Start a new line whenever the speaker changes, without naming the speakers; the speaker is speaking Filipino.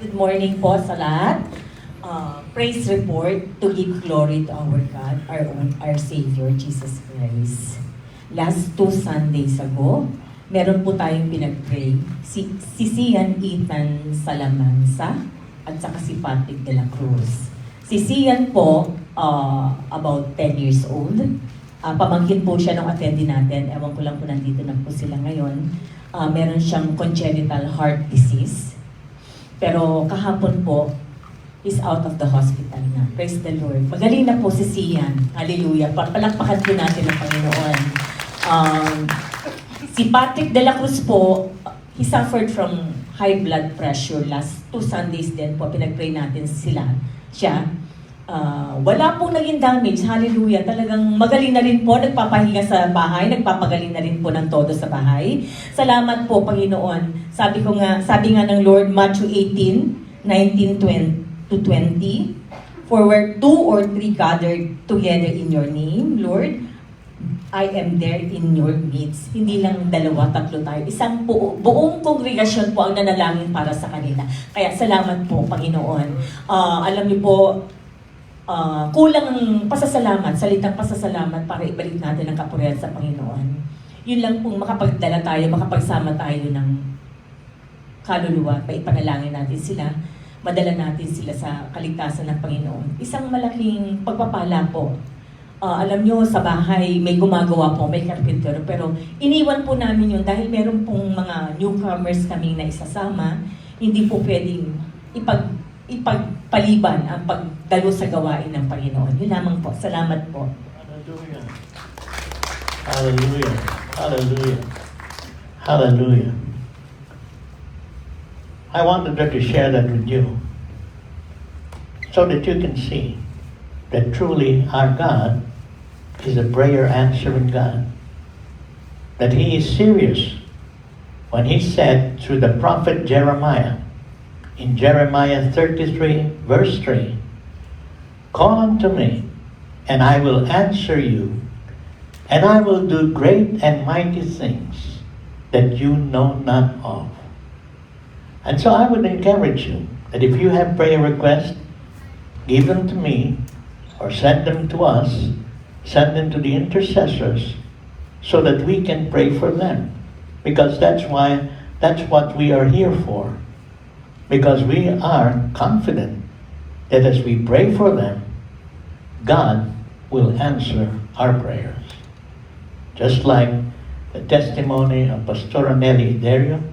Good morning po sa lahat. Praise report to give glory to our God, our Savior, Jesus Christ. Last 2 Sundays ago, meron po tayong pinag-pray. Si Sian Ethan Salamansa at saka si Patrick de la Cruz. Si Sian po, about 10 years old. Pamangkin po siya nung attendee natin. Ewan ko lang kung nandito na po sila ngayon. Meron siyang congenital heart disease. Pero kahapon po, is out of the hospital na. Praise the Lord. Magaling na po si Sian. Hallelujah. Palakpakan po natin ang Panginoon. Si Patrick de la Cruz po, he suffered from high blood pressure. Last 2 Sundays din po, pinag-pray natin siya. Wala pong naging damage. Hallelujah. Talagang magaling na rin po. Nagpapahinga sa bahay. Nagpapagaling na rin po ng todo sa bahay. Salamat po, Panginoon. Sabi nga ng Lord, Matthew 18:19-20, for where 2 or 3 gathered together in your name, Lord, I am there in your midst. Hindi lang 2, 3 tayo. Isang buong kongregasyon po ang nanalangin para sa kanila. Kaya salamat po, Panginoon. Alam niyo po, kulang ang pasasalamat, salitang pasasalamat para ibalik natin ang kapurihan sa Panginoon. Yun lang pong makapagdala tayo, makapagsama tayo ng kaluluwa, maipanalangin natin sila, madala natin sila sa kaligtasan ng Panginoon. Isang malaking pagpapala po. Alam nyo, sa bahay may gumagawa po, may carpenter, pero iniwan po namin yun dahil meron pong mga newcomers kaming na isasama, hindi po pwedeng ipagpaliban ang pagdalo sa gawain ng Panginoon. Yun lamang po. Salamat po.
Hallelujah. Hallelujah. Hallelujah. Hallelujah. I wanted to share that with you so that you can see that truly our God is a prayer answering God. That He is serious when He said through the prophet Jeremiah, in Jeremiah 33 verse 3, "Call unto me, and I will answer you, and I will do great and mighty things that you know not of." And so I would encourage you that if you have prayer requests, give them to me or send them to us, send them to the intercessors so that we can pray for them. Because that's what we are here for. Because we are confident that as we pray for them, God will answer our prayers. Just like the testimony of Pastor Nelly Derio,